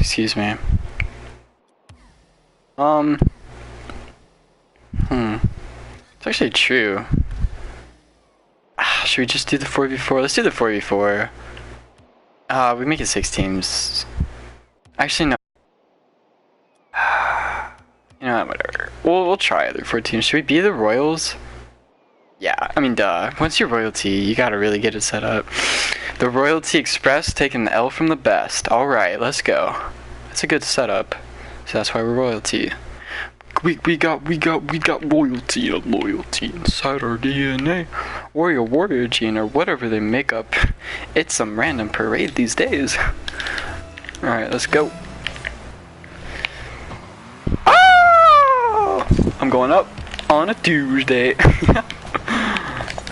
Excuse me. It's actually true. Should we just do the 4v4? Let's do the 4v4. We make it 6 teams. Actually, no. You know what, whatever. We'll try other 4 teams. Should we be the Royals? Yeah, I mean, duh. Once you're royalty, you gotta really get it set up. The Royalty Express taking the L from the best. Alright, let's go. That's a good setup. So that's why we're royalty. We got royalty and loyalty inside our DNA. Warrior gene, or whatever they make up. It's some random parade these days. Alright, let's go. Ah! I'm going up on a Tuesday.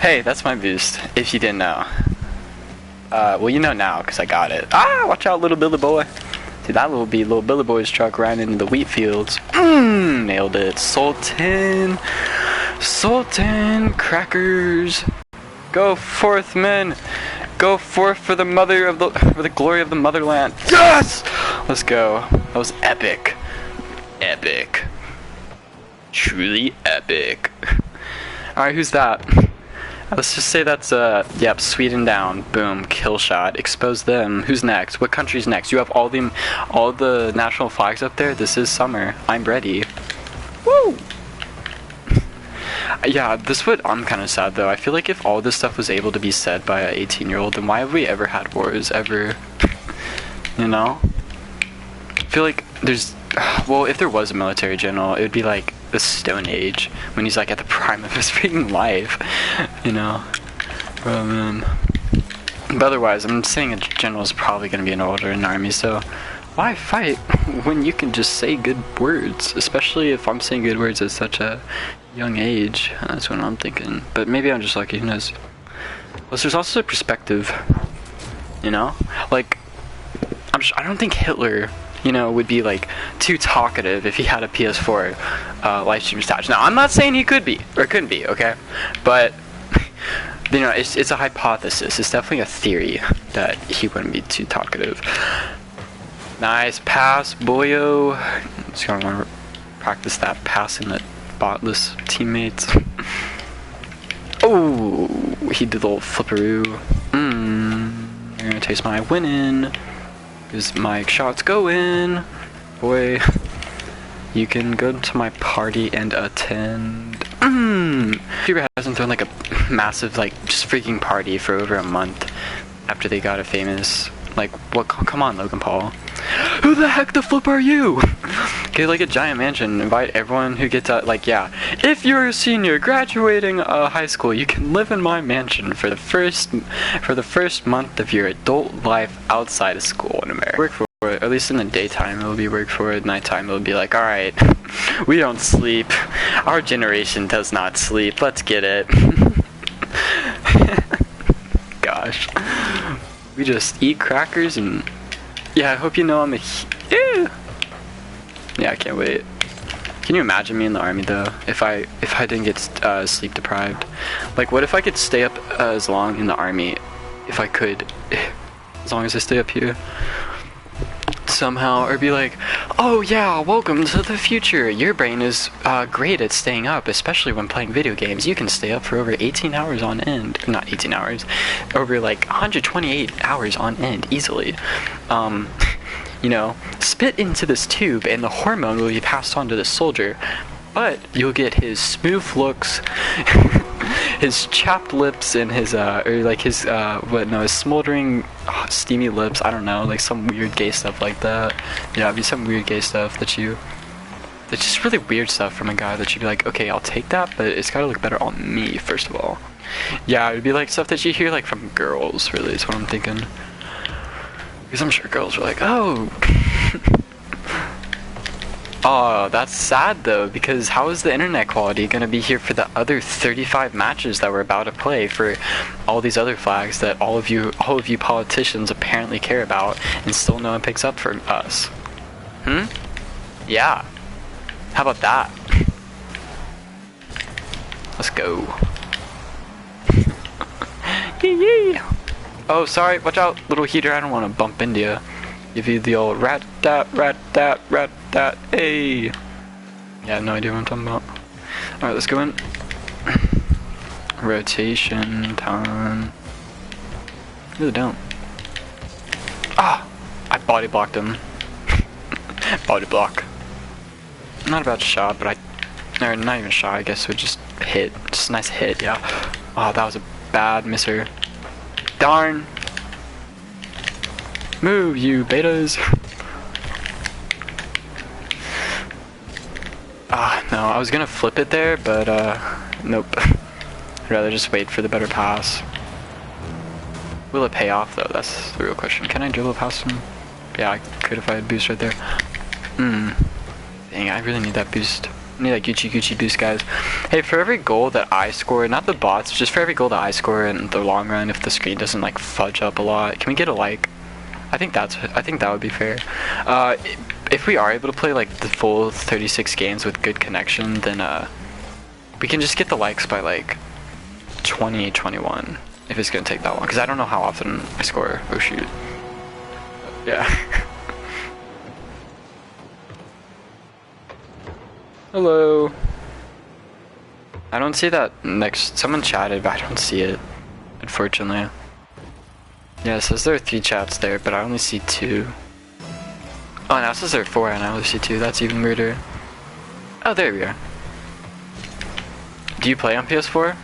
Hey, that's my boost, if you didn't know. Well, you know now, because I got it. Ah, watch out, little Billy boy. See, that little Billy boy's truck ran into the wheat fields. Nailed it. Sultan crackers. Go forth, men. Go forth for the for the glory of the motherland. Yes! Let's go. That was epic. Epic. Truly epic. Alright, who's that? Let's just say that's, yep, Sweden down. Boom, kill shot. Expose them. Who's next? What country's next? You have all the national flags up there? This is summer. I'm ready. Woo! Yeah, I'm kind of sad, though. I feel like if all this stuff was able to be said by an 18-year-old, then why have we ever had wars, ever? You know? I feel like there's... Well, if there was a military general, it would be like the Stone Age, when he's like at the prime of his freaking life, you know? Oh man. But otherwise, I'm saying a general is probably going to be an older in the army, so why fight when you can just say good words? Especially if I'm saying good words at such a young age. That's what I'm thinking. But maybe I'm just lucky, who knows? Plus, there's also a perspective, you know? Like, I don't think Hitler, you know, would be like too talkative if he had a PS4 live stream attached. Now, I'm not saying he could be or couldn't be, okay? But you know, it's a hypothesis. It's definitely a theory that he wouldn't be too talkative. Nice pass, boyo. Just gonna want to practice that passing at botless teammates. Oh, he did the little flipperoo. You're gonna taste my winning. Is my shots going? Boy, you can go to my party and attend. Cuba hasn't thrown like a massive, like, just freaking party for over a month after they got a famous, like, what? Come on, Logan Paul. Who the heck the flip are you? Get like a giant mansion, invite everyone who gets out, like, yeah. If you're a senior graduating high school, you can live in my mansion for the first month of your adult life outside of school in America. Work for it, at least in the daytime it'll be work for it, nighttime it'll be like, alright, we don't sleep. Our generation does not sleep, let's get it. Gosh. We just eat crackers and, yeah, I hope you know I'm a, yeah, I can't wait. Can you imagine me in the army though, if I didn't get sleep deprived? Like, what if I could stay up as long in the army, if I could, as long as I stay up here somehow, or be like, oh yeah, welcome to the future. Your brain is great at staying up, especially when playing video games. You can stay up for over 18 hours on end. Not 18 hours, over like 128 hours on end easily. You know, spit into this tube and the hormone will be passed on to the soldier, but you'll get his smooth looks, his chapped lips, and his his smoldering steamy lips. I don't know, like some weird gay stuff like that. Yeah, it'd be some weird gay stuff it's just really weird stuff from a guy that you'd be like, okay, I'll take that, but it's gotta look better on me first of all. Yeah, it'd be like stuff that you hear like from girls, really, is what I'm thinking. Because I'm sure girls are like, oh. Oh, that's sad though, because how is the internet quality gonna be here for the other 35 matches that we're about to play for all these other flags that all of you politicians apparently care about, and still no one picks up for us? Yeah. How about that? Let's go. Yeah. Oh, sorry, watch out, little heater, I don't want to bump into you. Give you the old rat dat, hey! Yeah, I have no idea what I'm talking about. Alright, let's go in. Rotation time. Really don't. Ah! I body blocked him. Body block. Not a bad shot, but or not even shot, I guess, it would just hit. Just a nice hit, yeah. Oh, that was a bad misser. Darn! Move, you betas! Ah, no, I was gonna flip it there, but, nope. I'd rather just wait for the better pass. Will it pay off, though? That's the real question. Can I dribble past him? Yeah, I could if I had boost right there. Dang, I really need that boost. I need that Gucci boost, guys. Hey, for every goal that I score, not the bots, just for every goal that I score in the long run, if the screen doesn't, like, fudge up a lot, can we get a like? I think that would be fair. If we are able to play, like, the full 36 games with good connection, then, we can just get the likes by, like, 20, 21. If it's gonna take that long, because I don't know how often I score. Oh shoot. Yeah. Hello. I don't see that next. Someone chatted, but I don't see it, unfortunately. Yeah, it says there are 3 chats there, but I only see 2. Oh, now it says there are 4, and I only see 2. That's even weirder. Oh, there we are. Do you play on PS4?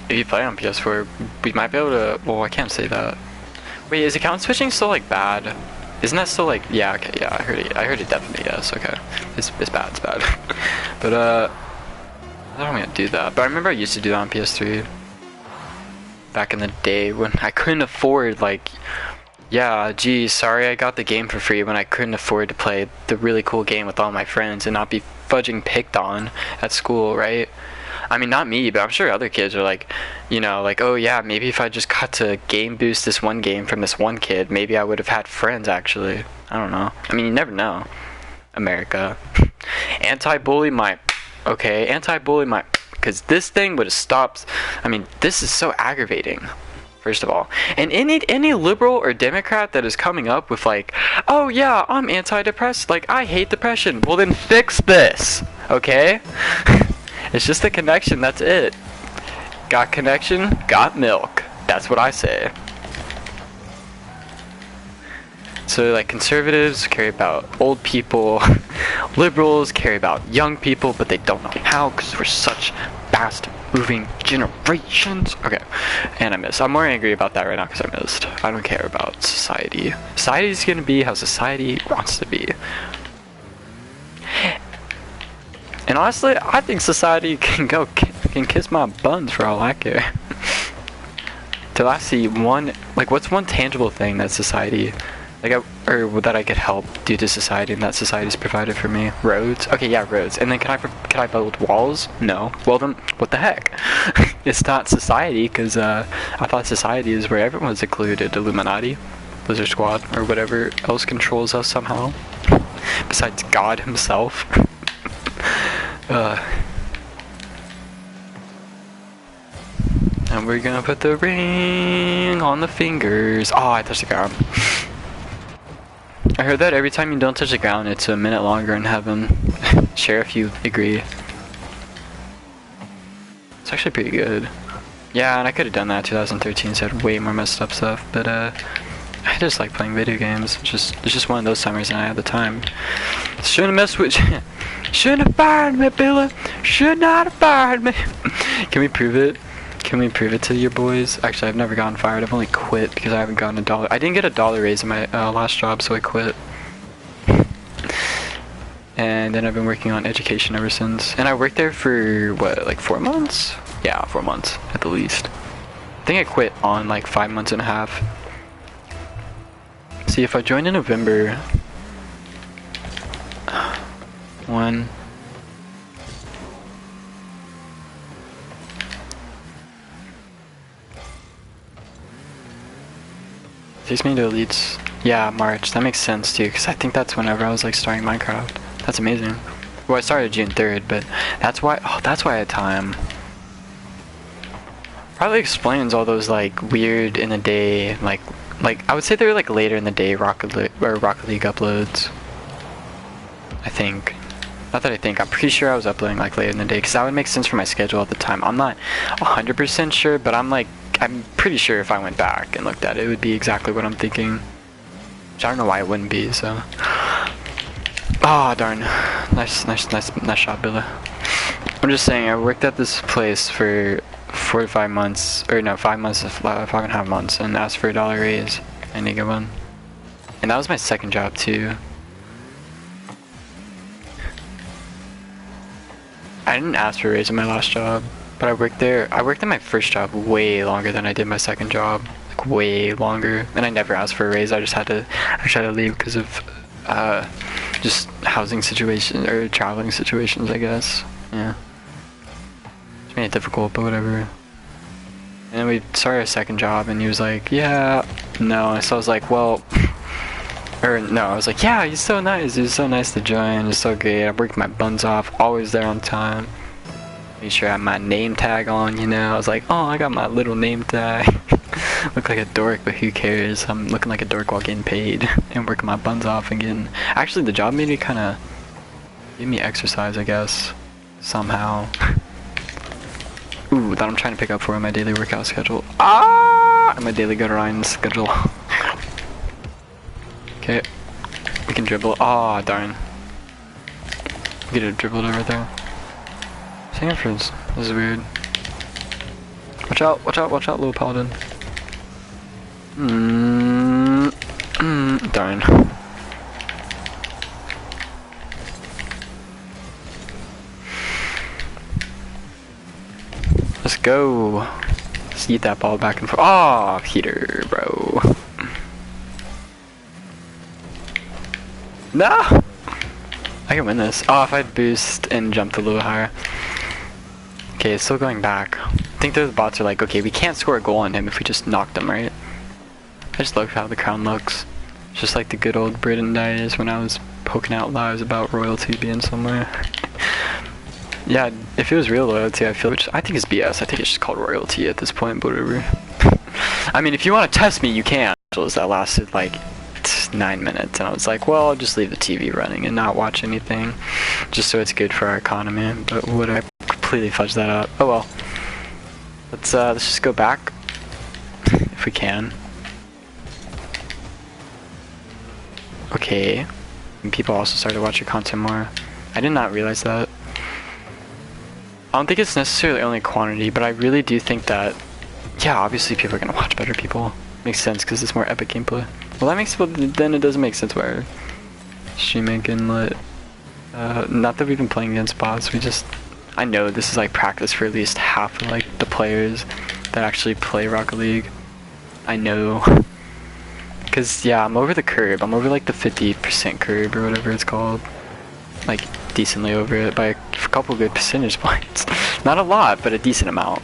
If you play on PS4, we might be able to. Well, I can't say that. Wait, is account switching still like bad? Isn't that still like? Yeah, okay, yeah, I heard it. I heard it definitely. Yes, okay. It's bad. It's bad. But I don't want to do that. But I remember I used to do that on PS3 back in the day when I couldn't afford like. Yeah, geez, sorry I got the game for free when I couldn't afford to play the really cool game with all my friends and not be fudging picked on at school, right? I mean, not me, but I'm sure other kids are like, you know, like, oh yeah, maybe if I just got to game boost this one game from this one kid, maybe I would have had friends, actually. I don't know. I mean, you never know. America. Anti-bully might. Okay, anti-bully might. Because this thing would have stopped. I mean, this is so aggravating. First of all. And any liberal or Democrat that is coming up with like, oh yeah, I'm anti-depressed. Like, I hate depression. Well, then fix this. Okay? It's just a connection, that's it. Got connection, got milk. That's what I say. So like conservatives care about old people, liberals care about young people, but they don't know how because we're such fast moving generations. Okay, and I missed. I'm more angry about that right now because I missed. I don't care about society. Society's gonna be how society wants to be. And honestly, I think society can kiss my buns for all I care. Till I see one, like, what's one tangible thing that society, like, or that I could help due to society and that society's provided for me? Roads? Okay, yeah, roads. And then can I build walls? No. Well then, what the heck? It's not society, because I thought society is where everyone's included. Illuminati, Lizard Squad, or whatever else controls us somehow. Besides God himself. And we're gonna put the ring on the fingers. Oh, I touched the ground. I heard that every time you don't touch the ground, it's a minute longer in heaven. Share if you agree. It's actually pretty good. Yeah, and I could have done that in 2013, so I had way more messed up stuff, but I just like playing video games. It's just one of those summers and I had the time. Shouldn't have messed with you. Shouldn't have fired me, Billy. Should not have fired me. Can we prove it? Can we prove it to your boys? Actually, I've never gotten fired. I've only quit because I haven't gotten $1. I didn't get $1 raise in my last job, so I quit. And then I've been working on education ever since. And I worked there for, what, like 4 months? Yeah, 4 months at the least. I think I quit on like 5 months and a half. See, if I joined in November, one. Takes me to elites. Yeah, March. That makes sense too, because I think that's whenever I was like starting Minecraft. That's amazing. Well, I started June 3rd, but that's why. Oh, that's why I had time. Probably explains all those like weird in the day, like I would say they were like later in the day Rocket League uploads. I think. Not that I think, I'm pretty sure I was uploading like later in the day because that would make sense for my schedule at the time. I'm not 100% sure, but I'm pretty sure if I went back and looked at it, it would be exactly what I'm thinking. Which I don't know why it wouldn't be, so. Oh, darn. Nice shot, Billa. I'm just saying, I worked at this place for 4 to 5 months, or no, 5 months, 5.5 months, and asked for $1 raise. I didn't get one. And that was my second job, too. I didn't ask for a raise in my last job, but I worked in my first job way longer than I did my second job. Like, way longer. And I never asked for a raise, I had to leave because of, just housing situations, or traveling situations, I guess. Yeah. It's made it difficult, but whatever. And then we started a second job, and he was like, yeah, no. So I was like, well, or no, I was like, yeah, he's so nice. He was so nice to join. He's so great. I worked my buns off, always there on time. Made sure I had my name tag on, you know. I was like, oh, I got my little name tag. Look like a dork, but who cares? I'm looking like a dork while getting paid and working my buns off and getting. Actually, the job made me kind of give me exercise, I guess, somehow. Ooh, that I'm trying to pick up for my daily workout schedule. Ah, and my daily go to Ryan schedule. Okay, we can dribble. Aw, oh, darn. We get it dribbled over there. Sanford's. This is weird. Watch out, little paladin. Darn. Let's go. Let's eat that ball back and forth. Aw, Peter, bro. No! I can win this. Oh, if I'd boost and jumped a little higher. Okay, it's still going back. I think the bots are like, okay, we can't score a goal on him if we just knocked him, right? I just love how the crown looks. It's just like the good old Britain days when I was poking out lies about royalty being somewhere. Yeah, if it was real loyalty, I feel, which I think is BS. I think it's just called royalty at this point, but whatever. I mean, if you want to test me, you can. That lasted like 9 minutes, and I was like, well, I'll just leave the TV running and not watch anything, just so it's good for our economy. But would I completely fudge that up? Oh well. Let's just go back if we can. Okay. And people also started watching content more. I did not realize that. I don't think it's necessarily only quantity, but I really do think that, yeah, obviously people are gonna watch better people. Makes sense because it's more epic gameplay. Well, that makes, then it doesn't make sense why streaming can let, not that we've been playing against bots, I know this is like practice for at least half of like the players that actually play Rocket League. I know. Cause yeah, I'm over the curb. I'm over like the 50% curb or whatever it's called. Like decently over it by a couple good percentage points. Not a lot, but a decent amount.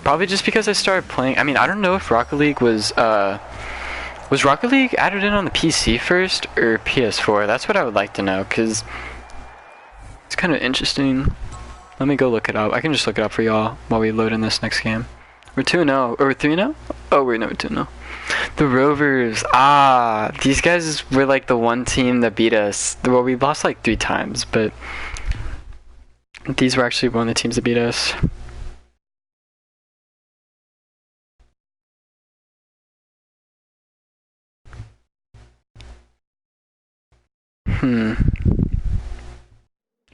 Probably just because I started playing. I mean, I don't know if Rocket League was Rocket League added in on the PC first or PS4? That's what I would like to know, because it's kind of interesting. Let me go look it up. I can just look it up for y'all while we load in this next game. We're 2-0. Or we're 3-0? Oh, we're 2-0. The Rovers. Ah, these guys were like the one team that beat us. Well, we lost like 3 times, but these were actually one of the teams that beat us.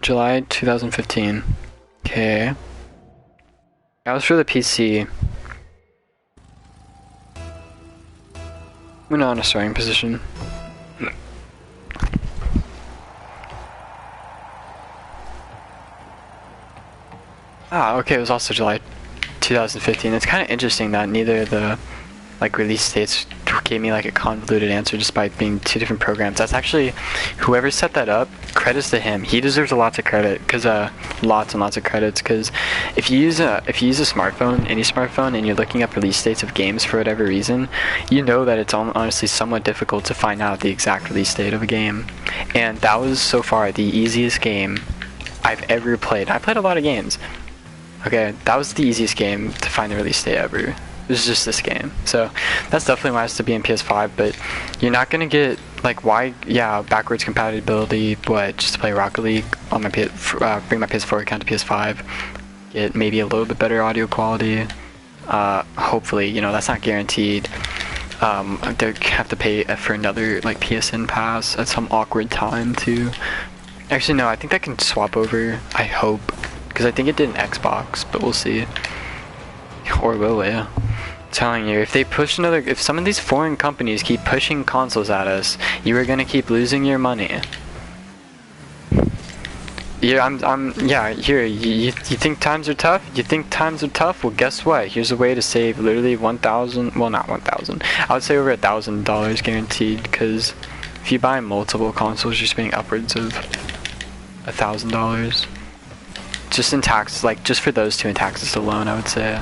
July 2015. Okay. That was for the PC. We're not in a starting position. Ah, okay, it was also July 2015. It's kind of interesting that neither of the like release dates gave me like a convoluted answer just by being 2 different programs. That's actually, whoever set that up, credits to him. He deserves a lot of credit, because lots and lots of credits, because if you use a smartphone, any smartphone, and you're looking up release dates of games for whatever reason, you know that it's honestly somewhat difficult to find out the exact release date of a game. And that was so far the easiest game I've ever played. I played a lot of games, Okay, that was the easiest game to find the release date ever. It was just this game. So that's definitely why it's to be in PS5, but you're not gonna get like why backwards compatibility, but just to play Rocket League on my bring my PS4 account to PS5, get maybe a little bit better audio quality. Hopefully, you know, that's not guaranteed. They have to pay for another like PSN pass at some awkward time too. Actually, no, I think that can swap over. I hope, because I think it did an Xbox, but we'll see. Or will it? Telling you, if they push if some of these foreign companies keep pushing consoles at us, you are gonna keep losing your money. Yeah, here, you think times are tough? You think times are tough? Well, guess what? Here's a way to save literally 1,000, well, not 1,000. I would say over $1,000 guaranteed, because if you buy multiple consoles, you're spending upwards of $1,000. Just in taxes, like, just for those two in taxes alone, I would say.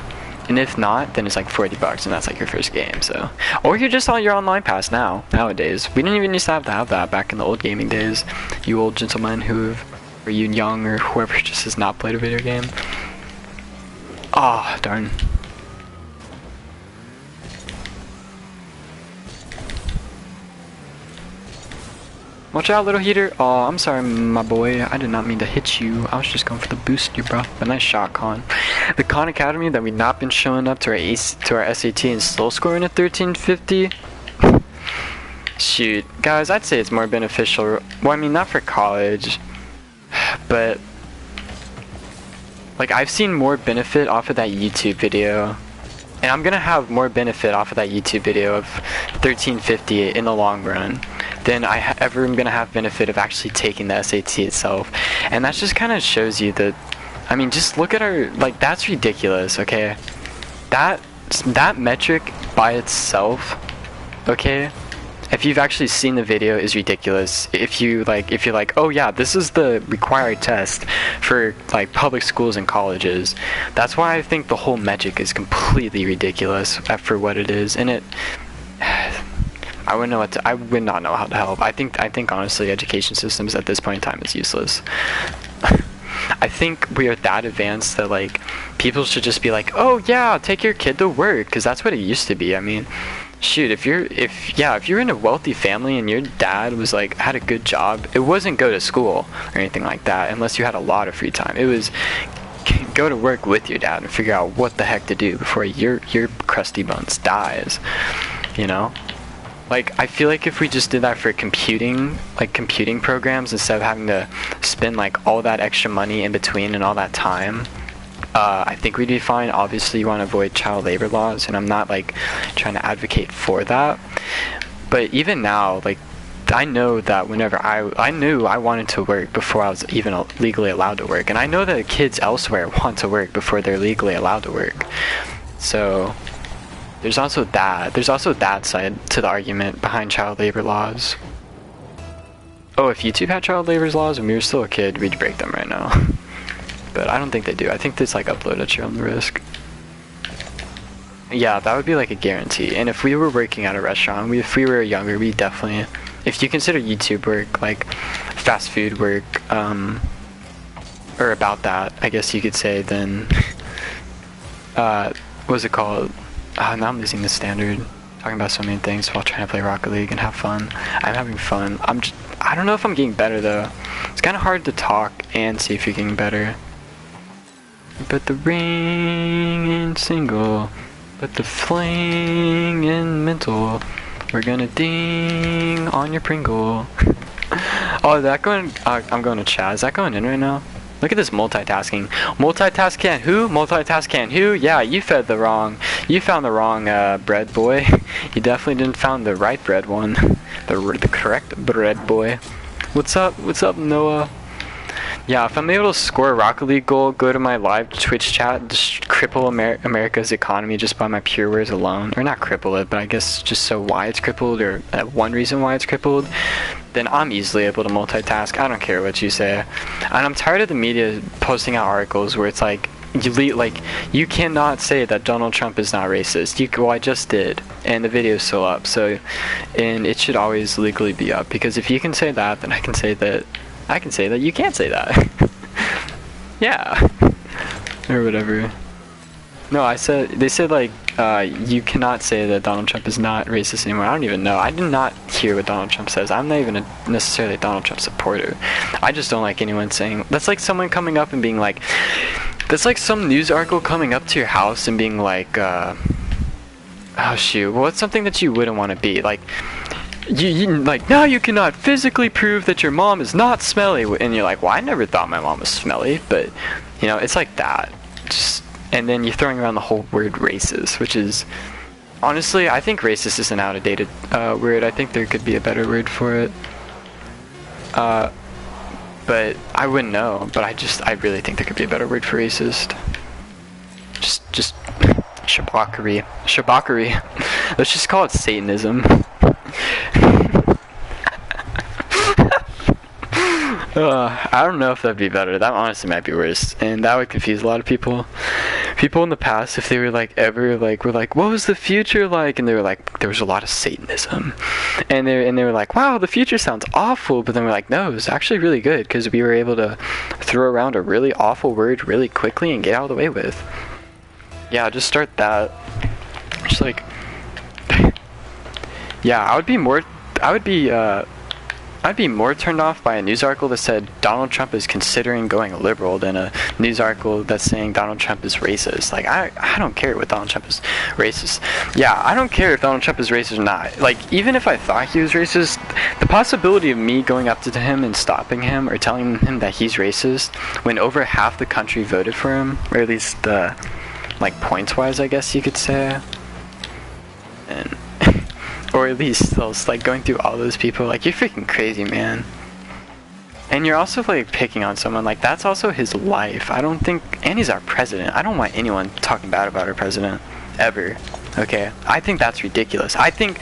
And if not, then it's like $40 and that's like your first game, so. Or you're just on your online pass nowadays. We didn't even used to have that back in the old gaming days. You old gentlemen or you young or whoever just has not played a video game. Ah, darn. Watch out, little heater. Oh, I'm sorry, my boy. I did not mean to hit you. I was just going for the boost, you bro. But nice shot, Con. The Khan Academy that we've not been showing up to our SAT and still scoring a 1350. Shoot, guys, I'd say it's more beneficial. Well, I mean, not for college, but like I've seen more benefit off of that YouTube video, and I'm gonna have more benefit off of that YouTube video of 1350 in the long run than I ever am gonna have benefit of actually taking the SAT itself. And that just kind of shows you that, I mean, just look at our, like, that's ridiculous, okay? That metric by itself, okay, if you've actually seen the video, is ridiculous. If you're like, oh yeah, this is the required test for like public schools and colleges. That's why I think the whole metric is completely ridiculous for what it is, and I would not know how to help. I think honestly, education systems at this point in time is useless. I think we are that advanced that like people should just be like, oh yeah, take your kid to work, because that's what it used to be. I mean, shoot, if you're in a wealthy family and your dad was like had a good job, it wasn't go to school or anything like that unless you had a lot of free time. It was go to work with your dad and figure out what the heck to do before your crusty bones dies, you know? Like, I feel like if we just did that for computing programs instead of having to spend like all that extra money in between and all that time, I think we'd be fine. Obviously, you want to avoid child labor laws, and I'm not like trying to advocate for that. But even now, like, I know that whenever I knew I wanted to work before I was even legally allowed to work, and I know that kids elsewhere want to work before they're legally allowed to work. So there's also that side to the argument behind child labor laws. Oh, if YouTube had child labor laws and we were still a kid, we'd break them right now. But I don't think they do. I think it's like upload at your own risk. Yeah, that would be like a guarantee. And if we were working at a restaurant, if we were younger, we definitely, if you consider YouTube work like fast food work, or about that, I guess you could say, then what's it called? Now I'm losing the standard. Talking about so many things while trying to play Rocket League and have fun. I'm having fun. I don't know if I'm getting better though. It's kind of hard to talk and see if you're getting better. But the ring in single, but the fling in mental. We're gonna ding on your Pringle. Oh, is that going? I'm going to chat. Is that going in right now? Look at this multitasking. Multitask can who? Multitask can who? Yeah, you found the wrong bread boy. You definitely didn't found the right bread one. The correct bread boy. What's up? What's up, Noah? Yeah, if I'm able to score a Rocket League goal, go to my live Twitch chat, just cripple America's economy just by my pure words alone, or not cripple it, but I guess just so why it's crippled, or one reason why it's crippled, then I'm easily able to multitask. I don't care what you say. And I'm tired of the media posting out articles where it's like, you cannot say that Donald Trump is not racist. Well, I just did, and the video's still up, so, and it should always legally be up, because if you can say that, then I can say that you can't say that. Yeah. or whatever. No, they said like you cannot say that Donald Trump is not racist anymore. I don't even know. I did not hear what Donald Trump says. I'm not even necessarily a Donald Trump supporter. I just don't like anyone saying, that's like someone coming up and being like, that's like some news article coming up to your house and being like, oh shoot, well it's something that you wouldn't want to be. Like, you like, now you cannot physically prove that your mom is not smelly. And you're like, well, I never thought my mom was smelly. But, you know, it's like that. Just, and then you're throwing around the whole word racist, which is, honestly, I think racist is an outdated word. I think there could be a better word for it. But I wouldn't know. But I really think there could be a better word for racist. Just shabakary. Let's just call it Satanism. I don't know if that'd be better. That honestly might be worse, and that would confuse a lot of people. People in the past, if they were like ever like were like, what was the future like? And they were like, there was a lot of Satanism, and they were like, wow, the future sounds awful. But then we're like, no, it was actually really good because we were able to throw around a really awful word really quickly and get out of the way with. Yeah, just start that. Just like, yeah, I'd be more turned off by a news article that said Donald Trump is considering going liberal than a news article that's saying Donald Trump is racist. Like, I don't care what Donald Trump is racist. Yeah, I don't care if Donald Trump is racist or not. Like, even if I thought he was racist, the possibility of me going up to him and stopping him or telling him that he's racist when over half the country voted for him, or at least like points-wise, I guess you could say, and or at least those, like, going through all those people, like, you're freaking crazy, man. And you're also like picking on someone, like, that's also his life. I don't think, and he's our president. I don't want anyone talking bad about our president ever. Okay, I think that's ridiculous. I think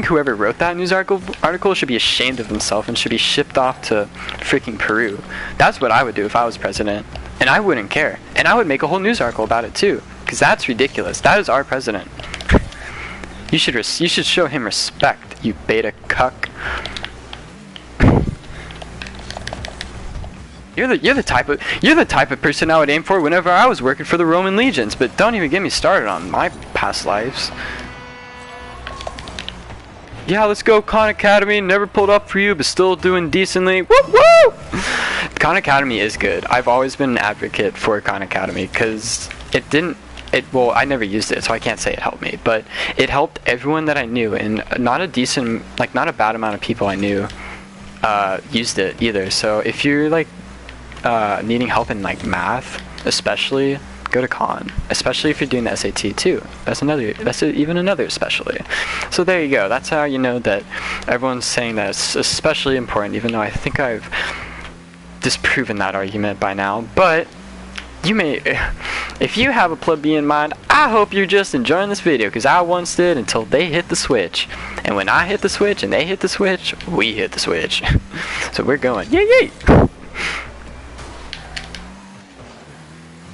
whoever wrote that news article should be ashamed of himself and should be shipped off to freaking Peru. That's what I would do if I was president, and I wouldn't care. And I would make a whole news article about it too, because that's ridiculous. That is our president. You should show him respect, you beta cuck. You're the type of person I would aim for whenever I was working for the Roman legions. But don't even get me started on my past lives. Yeah, let's go Khan Academy. Never pulled up for you, but still doing decently. Woo woo! Khan Academy is good. I've always been an advocate for Khan Academy because well, I never used it, so I can't say it helped me, but it helped everyone that I knew, and not a bad amount of people I knew used it either. So if you're like needing help in like math, especially, go to Khan. Especially if you're doing the SAT too. That's even another especially. So there you go. That's how you know that everyone's saying that it's especially important, even though I think I've disproven that argument by now. But you may, if you have a plebeian mind, I hope you're just enjoying this video, because I once did until they hit the switch. And when I hit the switch and they hit the switch, we hit the switch. So we're going, yay yay!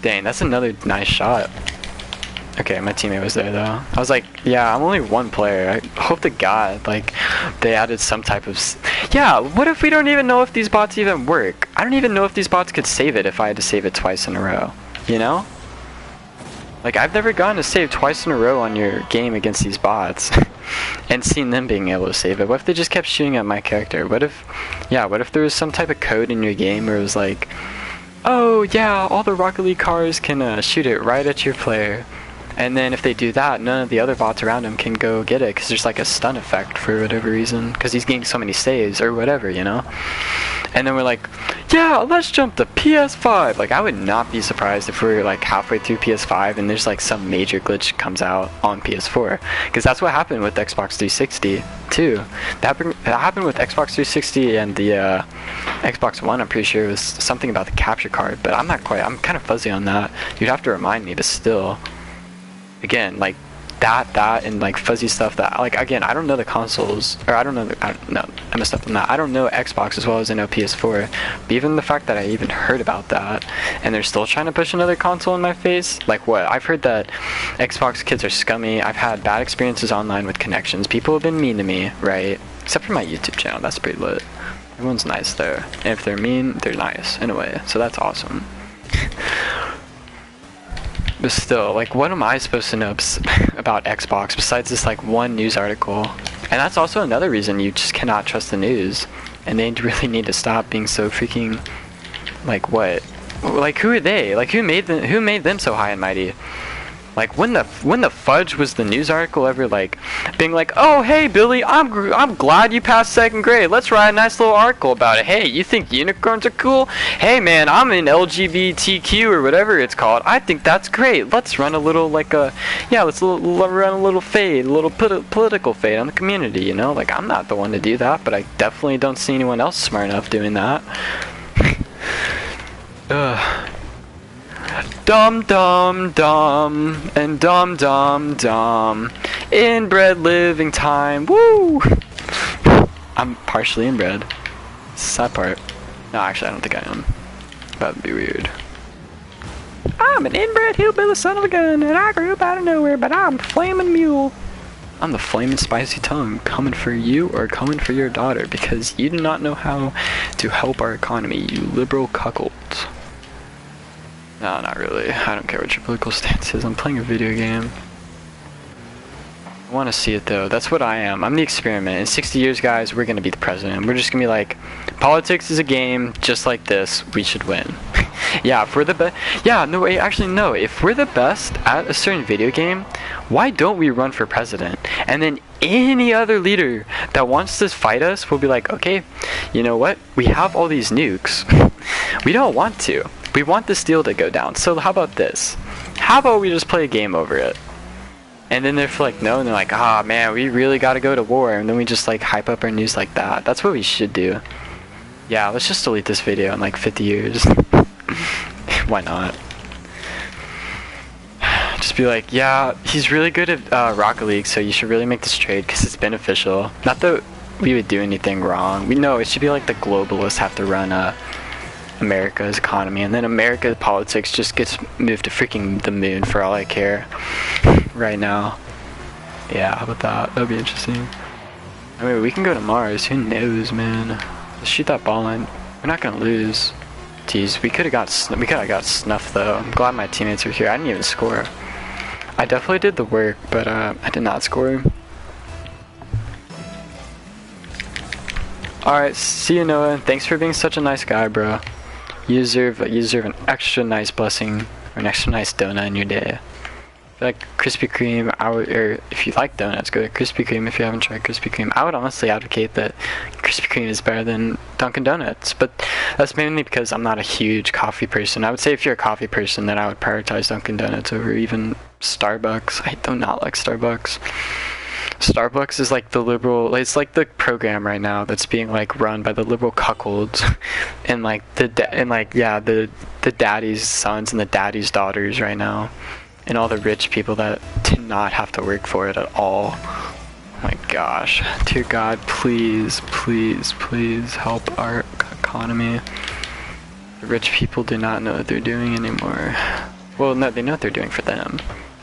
Dang, that's another nice shot. Okay, my teammate was there though. I was like, yeah, I'm only one player. I hope to God, like, they added some type of... Yeah, what if we don't even know if these bots even work? I don't even know if these bots could save it if I had to save it twice in a row. You know? Like, I've never gotten to save twice in a row on your game against these bots. And seen them being able to save it. What if they just kept shooting at my character? What if there was some type of code in your game where it was like, oh yeah, all the Rocket League cars can shoot it right at your player. And then if they do that, none of the other bots around him can go get it, because there's like a stun effect for whatever reason, because he's getting so many saves or whatever, you know? And then we're like, yeah, let's jump to PS5. Like, I would not be surprised if we're like halfway through PS5 and there's like some major glitch comes out on PS4, because that's what happened with Xbox 360 too. That happened with Xbox 360 and the Xbox One. I'm pretty sure it was something about the capture card, but I'm kind of fuzzy on that. You'd have to remind me, but still. Again, like that and like fuzzy stuff that, like, again, I don't know the consoles, or I messed up on that. I don't know Xbox as well as I know PS4, but even the fact that I even heard about that and they're still trying to push another console in my face, like what? I've heard that Xbox kids are scummy. I've had bad experiences online with connections. People have been mean to me, right? Except for my YouTube channel, that's pretty lit. Everyone's nice there. And if they're mean, they're nice in a way, so that's awesome. But still, like, what am I supposed to know about Xbox besides this, like, one news article? And that's also another reason you just cannot trust the news. And they really need to stop being so freaking, like, what? Like, who are they? Like, who made them so high and mighty? Like, when the fudge was the news article ever, like, being like, oh, hey, Billy, I'm glad you passed 2nd grade. Let's write a nice little article about it. Hey, you think unicorns are cool? Hey, man, I'm in LGBTQ or whatever it's called. I think that's great. Let's run a little, like, run a little fade, a little political fade on the community, you know? Like, I'm not the one to do that, but I definitely don't see anyone else smart enough doing that. Ugh. Dum dum dum and dum dum dum. Inbred living time. Woo! I'm partially inbred. Sad part. No, actually, I don't think I am. That would be weird. I'm an inbred hillbilly son of a gun, and I grew up out of nowhere, but I'm the flaming mule. I'm the flaming spicy tongue, coming for you or coming for your daughter, because you do not know how to help our economy, you liberal cuckolds. No, not really. I don't care what your political stance is. I'm playing a video game. I want to see it though. That's what I am. I'm the experiment. In 60 years, guys, we're going to be the president. We're just going to be like, politics is a game just like this. We should win. Yeah, if we're the best. Yeah, no, wait, actually, no. If we're the best at a certain video game, why don't we run for president? And then any other leader that wants to fight us will be like, okay, you know what? We have all these nukes. We don't want to. We want this deal to go down. So how about this? How about we just play a game over it? And then they're like, no, and they're like, ah, man, we really got to go to war. And then we just like hype up our news like that. That's what we should do. Yeah, let's just delete this video in like 50 years. Why not? Just be like, yeah, he's really good at Rocket League, so you should really make this trade because it's beneficial. Not that we would do anything wrong. We know it should be like the globalists have to run America's economy, and then America's politics just gets moved to freaking the moon for all I care right now. Yeah, how about that? That'd be interesting. I mean, we can go to Mars. Who knows, man? Let's shoot that ball in. We're not gonna lose. Jeez, we could have got snuffed though. I'm glad my teammates were here. I didn't even score. I definitely did the work, but I did not score. Alright, see you, Noah. Thanks for being such a nice guy, bro. You deserve an extra nice blessing or an extra nice donut in your day. If you like Krispy Kreme, or if you like donuts, go to Krispy Kreme if you haven't tried Krispy Kreme. I would honestly advocate that Krispy Kreme is better than Dunkin' Donuts, but that's mainly because I'm not a huge coffee person. I would say if you're a coffee person, then I would prioritize Dunkin' Donuts over even Starbucks. I do not like Starbucks. Starbucks is like the liberal, it's like the program right now that's being like run by the liberal cuckolds and like the daddy's sons and the daddy's daughters right now, and all the rich people that did not have to work for it at all. Oh my gosh, dear God, please, please, please help our economy. The rich people do not know what they're doing anymore. Well, no, they know what they're doing for them.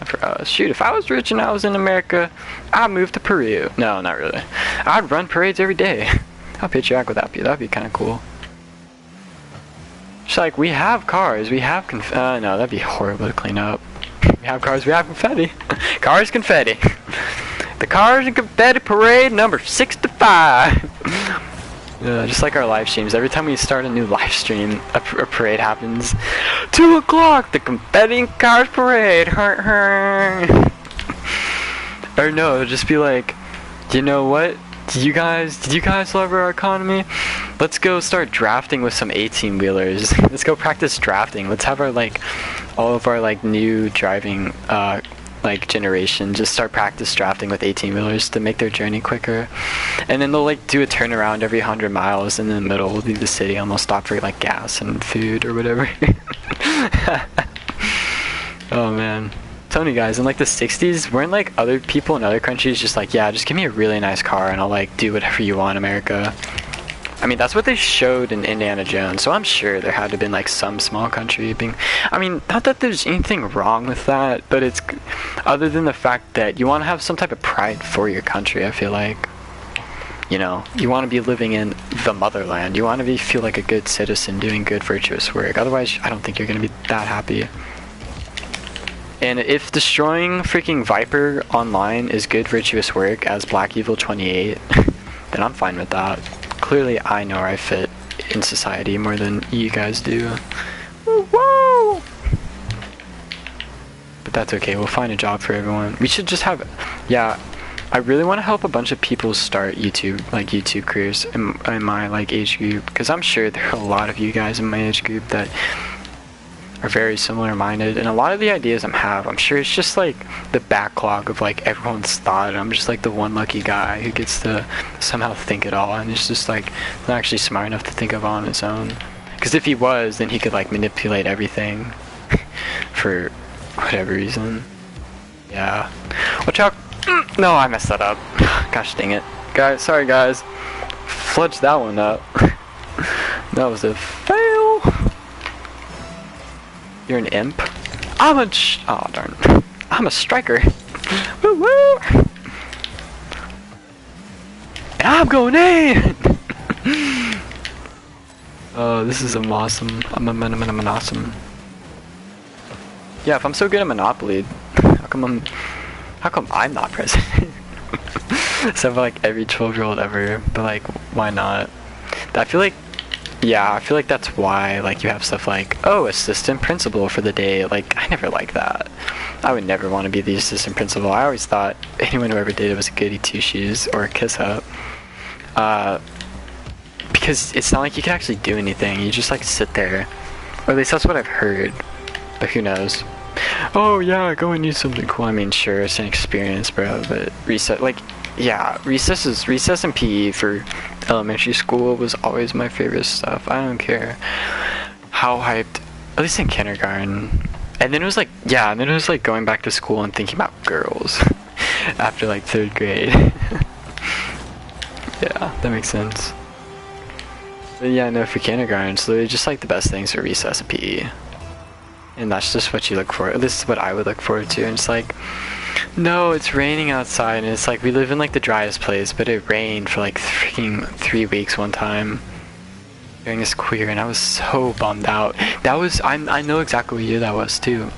For us. Shoot, if I was rich and I was in America, I'd move to Peru. No, not really. I'd run parades every day. How patriotic would that be? That'd be kind of cool. Just like, we have cars, we have no, that'd be horrible to clean up. We have cars, we have confetti. Cars, confetti. The Cars and Confetti Parade number 65. Just like our live streams, every time we start a new live stream, a parade happens. 2 o'clock, the Confetti and Cars Parade. Or no, it'll just be like, you know what? Did you guys love our economy? Let's go start drafting with some 18-wheelers. Let's go practice drafting. Let's have our all of our new driving generation just start practice drafting with 18-wheelers to make their journey quicker. And then they'll do a turnaround every 100 miles in the middle of the city, and they'll stop for gas and food or whatever. Oh man, telling you guys, in the 60s, weren't other people in other countries just yeah, just give me a really nice car and I'll do whatever you want, America. I mean, that's what they showed in Indiana Jones, so I'm sure there had to have been some small country being, I mean, not that there's anything wrong with that, but it's, other than the fact that you want to have some type of pride for your country, I feel like. You know, you want to be living in the motherland, you want to feel like a good citizen doing good, virtuous work, otherwise I don't think you're going to be that happy. And if destroying freaking Viper online is good virtuous work as Black Evil 28, then I'm fine with that. Clearly, I know where I fit in society more than you guys do. Woo! But that's okay, we'll find a job for everyone. We should just have, yeah, I really want to help a bunch of people start YouTube, like YouTube careers in my like age group, because I'm sure there are a lot of you guys in my age group that are very similar minded, and a lot of the ideas I'm sure it's just like the backlog of like everyone's thought, and I'm just like the one lucky guy who gets to somehow think it all, and it's just like not actually smart enough to think of on his own. Because if he was, then he could like manipulate everything for whatever reason. Yeah. Watch out. No, I messed that up. Gosh dang it. Guys, sorry guys. Fudged that one up. That was a fail. You're an imp? I'm a oh darn. I'm a striker. Woo woo! And I'm going in! Oh, this is awesome. I'm awesome. Yeah, if I'm so good at Monopoly, how come I'm not president? Except for like every 12-year-old ever, but like, why not? I feel like, yeah, I feel like that's why like you have stuff like, oh, assistant principal for the day. Like, I never liked that. I would never want to be the assistant principal. I always thought anyone who ever did it was a goody two shoes or a kiss up. Because it's not like you can actually do anything. You just like sit there, or at least that's what I've heard. But who knows? Oh yeah, go and do something cool. I mean, sure, it's an experience, bro. But recess, like, yeah, recess and PE for elementary school was always my favorite stuff. I don't care how hyped, at least in kindergarten. And then it was like, yeah, and then it was like going back to school and thinking about girls after like 3rd grade. Yeah, that makes sense. But yeah, no, for kindergarten, it's literally just like the best things for recess and PE. And that's just what you look for. This is what I would look forward to. And it's like, no, it's raining outside. And it's like, we live in like the driest place, but it rained for like freaking 3 weeks one time during this school year. And I was so bummed out. That was, I know exactly what year that was too.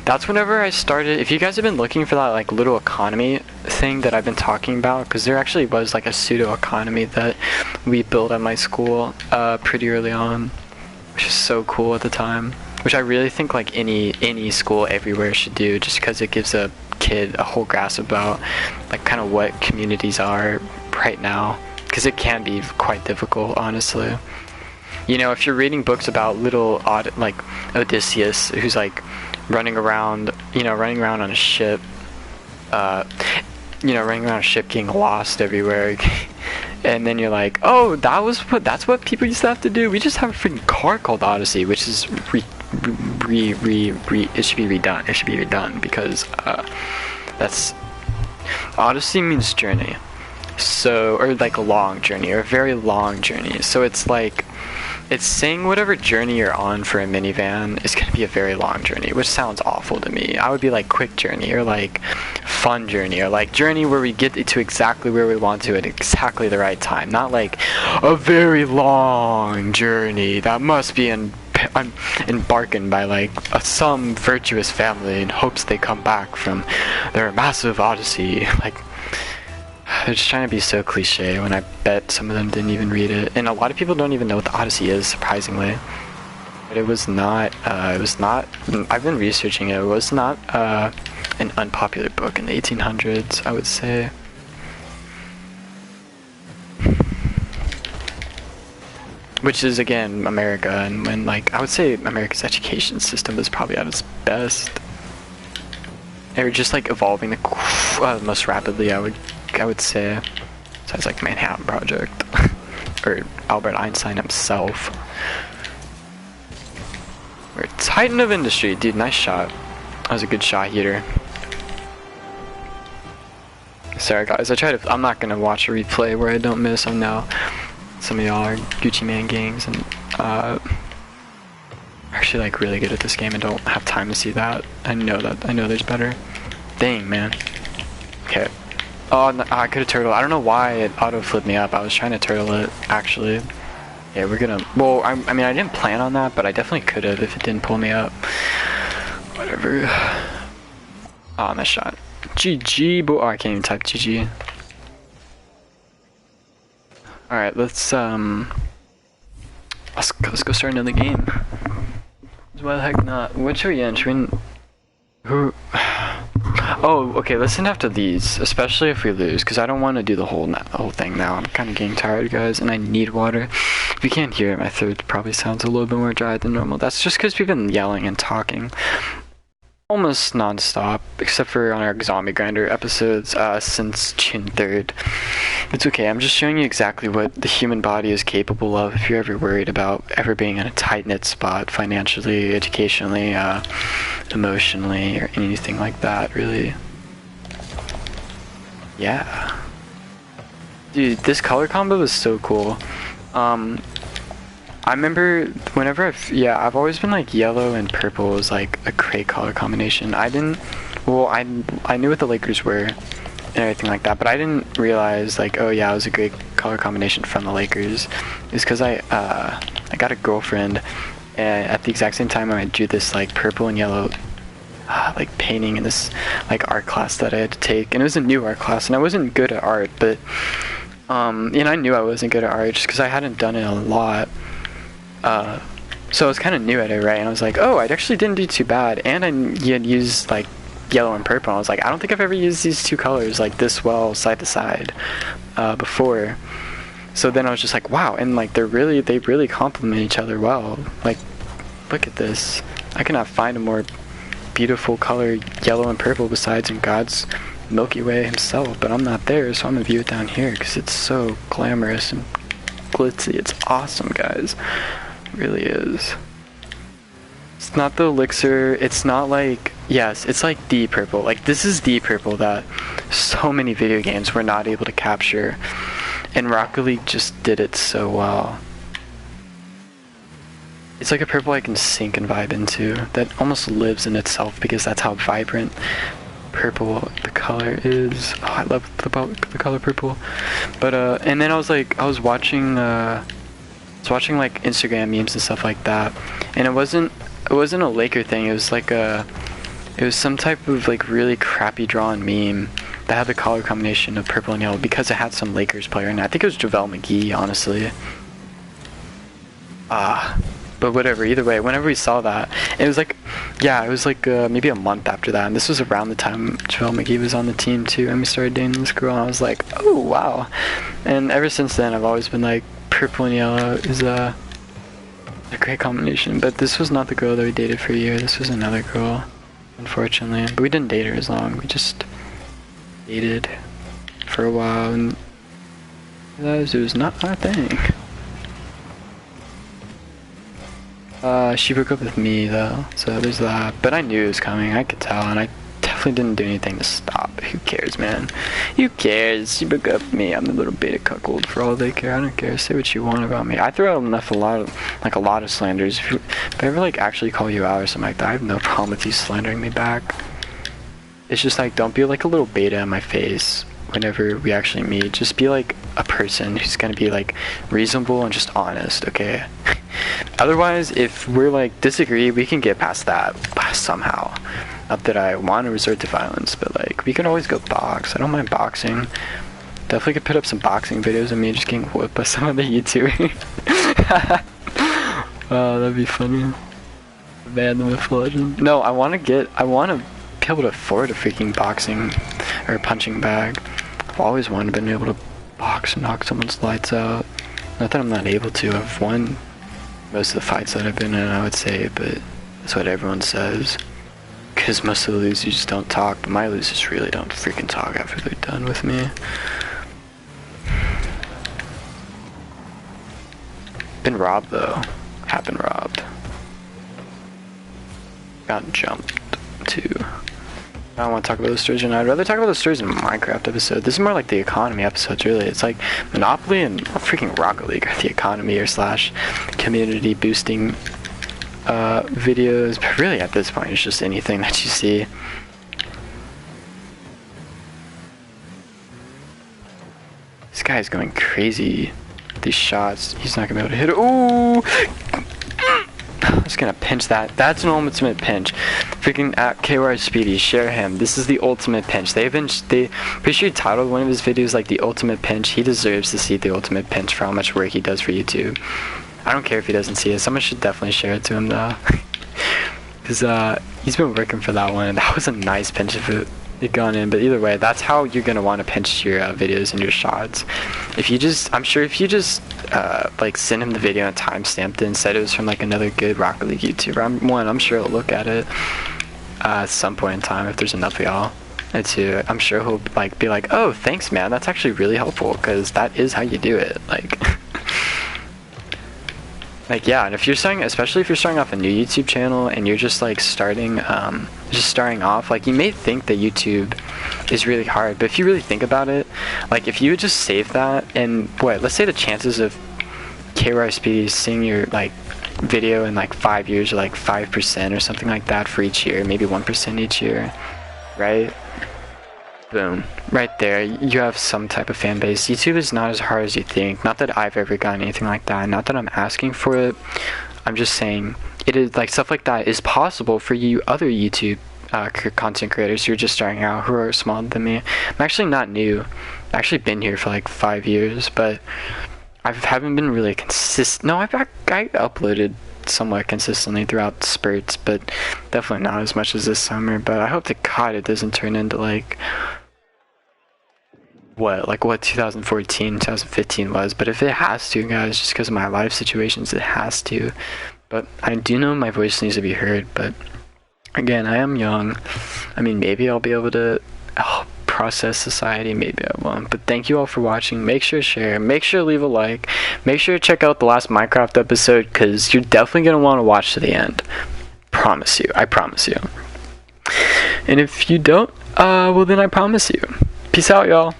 That's whenever I started, if you guys have been looking for that like little economy thing that I've been talking about, because there actually was like a pseudo economy that we built at my school pretty early on, which is so cool at the time. Which I really think like any school everywhere should do, just because it gives a kid a whole grasp about like kind of what communities are right now, because it can be quite difficult, honestly. You know, if you're reading books about little like Odysseus, who's like running around on a ship, running around a ship getting lost everywhere. And then you're like, oh, that's what people used to have to do. We just have a freaking car called Odyssey, which is it should be redone. It should be redone because that's Odyssey means journey. So, or like a long journey, or a very long journey. So it's like, it's saying whatever journey you're on for a minivan is going to be a very long journey, which sounds awful to me. I would be like quick journey, or like fun journey, or like journey where we get to exactly where we want to at exactly the right time. Not like a very long journey that must be embarking by like some virtuous family in hopes they come back from their massive odyssey. Like, they're just trying to be so cliche when I bet some of them didn't even read it. And a lot of people don't even know what the Odyssey is, surprisingly. But it was not, I've been researching it, it was not an unpopular book in the 1800s, I would say. Which is, again, America, and when, like, I would say America's education system is probably at its best. They were just, like, evolving the most rapidly, I would say. Besides, like, Manhattan Project. Or Albert Einstein himself. We're Titan of industry. Dude, nice shot. That was a good shot heater. Sorry, guys. I'm not gonna watch a replay where I don't miss. I know some of y'all are Gucci Man gangs and are actually like really good at this game and don't have time to see that. I know there's better. Dang, man. Okay. Oh, no, I could have turtled. I don't know why it auto flipped me up. I was trying to turtle it, actually. Yeah, we're gonna. Well, I mean, I didn't plan on that, but I definitely could have if it didn't pull me up. Whatever. Oh, nice shot. GG, boy. Oh, I can't even type GG. Alright, let's go start another game. Why the heck not? What should we end? Should we... Who... Oh, okay, listen after these, especially if we lose, because I don't want to do the whole thing now. I'm kind of getting tired, guys, and I need water. If you can't hear it, my throat probably sounds a little bit more dry than normal. That's just because we've been yelling and talking almost non-stop, except for on our zombie grinder episodes since June 3rd. It's okay, I'm just showing you exactly what the human body is capable of if you're ever worried about ever being in a tight-knit spot financially, educationally, emotionally, or anything like that, really. Yeah. Dude, this color combo is so cool. I remember whenever I've always been like yellow and purple was like a great color combination. I knew what the Lakers were and everything like that, but I didn't realize like, oh yeah, it was a great color combination from the Lakers. It's because I got a girlfriend, and at the exact same time I drew this like purple and yellow like painting in this like art class that I had to take, and it was a new art class, and I wasn't good at art, but and I knew I wasn't good at art just because I hadn't done it a lot. So I was kind of new at it, right? And I was like, oh, I actually didn't do too bad. And I had used like yellow and purple. And I was like, I don't think I've ever used these two colors like this well side to side before. So then I was just like, wow. And like they really complement each other well. Like, look at this. I cannot find a more beautiful color, yellow and purple, besides in God's Milky Way himself. But I'm not there, so I'm gonna view it down here because it's so glamorous and glitzy. It's awesome, guys. Really is. It's not the elixir, it's not like, yes, it's like the purple. Like this is the purple that so many video games were not able to capture, and Rocket League just did it so well. It's like a purple I can sink and vibe into, that almost lives in itself because that's how vibrant purple the color is. Oh, I love the color purple. But and then I was watching like Instagram memes and stuff like that, and it wasn't a Laker thing. It was like it was some type of like really crappy drawn meme that had the color combination of purple and yellow because it had some Lakers player, and I think it was JaVale McGee, honestly. But whatever, either way, whenever we saw that, it was like, yeah, it was like maybe a month after that, and this was around the time JaVale McGee was on the team too, and we started dating this girl, and I was like, oh wow. And ever since then, I've always been like, purple and yellow is a great combination. But this was not the girl that we dated for a year. This was another girl, unfortunately. But we didn't date her as long. We just dated for a while and realized it was not our thing. She broke up with me though, so there's that. But I knew it was coming. I could tell, and I definitely didn't do anything to stop. Who cares, man? Who cares? She broke up with me. I'm the little beta cuckold for all they care. I don't care. Say what you want about me. I throw out a lot of slanders. If I ever like actually call you out or something like that, I have no problem with you slandering me back. It's just like, don't be like a little beta in my face whenever we actually meet. Just be like a person who's gonna be like reasonable and just honest, okay? Otherwise, if we're like disagree, we can get past that somehow. Not that I want to resort to violence, but like we can always go box. I don't mind boxing. Definitely could put up some boxing videos of me just getting whooped by some other YouTuber. Oh, that'd be funny. Man, the myth legend. No, I want to be able to afford a freaking boxing or punching bag. I've always wanted to be able to box and knock someone's lights out. Not that I'm not able to. I've won most of the fights that I've been in, I would say, but that's what everyone says. Because most of the losers just don't talk, but my losers really don't freaking talk after they're done with me. Been robbed though. Have been robbed. Got jumped too. I don't want to talk about those stories, and I'd rather talk about those stories in a Minecraft episode. This is more like the economy episodes, really. It's like Monopoly and freaking Rocket League are the economy or slash community boosting videos. But really, at this point, it's just anything that you see. This guy's going crazy with these shots. He's not gonna be able to hit it. Ooh! I'm just gonna pinch that. That's an ultimate pinch. Freaking at KY Speedy, share him. This is the ultimate pinch. Pretty sure he titled one of his videos like the ultimate pinch. He deserves to see the ultimate pinch for how much work he does for YouTube. I don't care if he doesn't see it. Someone should definitely share it to him though. Cause he's been working for that one, and that was a nice pinch if it gone in. But either way, that's how you're gonna want to pinch your videos and your shots. I'm sure if you just like send him the video and timestamped it and said it was from like another good Rocket League YouTuber, I'm sure he'll look at it at some point in time if there's enough of y'all. And two, I'm sure he'll like be like, oh, thanks man, that's actually really helpful, because that is how you do it. Like yeah, and if you're starting, especially if you're starting off a new YouTube channel and you're just like starting off, like you may think that YouTube is really hard, but if you really think about it, like if you would just save that, and let's say the chances of KY Speedy seeing your like video in like 5 years are like 5% or something like that for each year, maybe 1% each year, right? Boom. Right there, you have some type of fan base. YouTube is not as hard as you think. Not that I've ever gotten anything like that. Not that I'm asking for it. I'm just saying it is like stuff like that is possible for you other YouTube content creators who are just starting out, who are smaller than me. I'm actually not new. I've actually been here for like 5 years, but I haven't been really consistent. No, I uploaded somewhat consistently throughout spurts, but definitely not as much as this summer. But I hope to God it doesn't turn into like what 2014, 2015 was. But if it has to, guys, just because of my life situations, it has to. But I do know my voice needs to be heard. But again, I am young. I mean, maybe I'll be able to process society, maybe I won't. But thank you all for watching. Make sure to share, make sure to leave a like, make sure to check out the last Minecraft episode, because you're definitely going to want to watch to the end. Promise you. I promise you. And if you don't, well then I promise you. Peace out, y'all.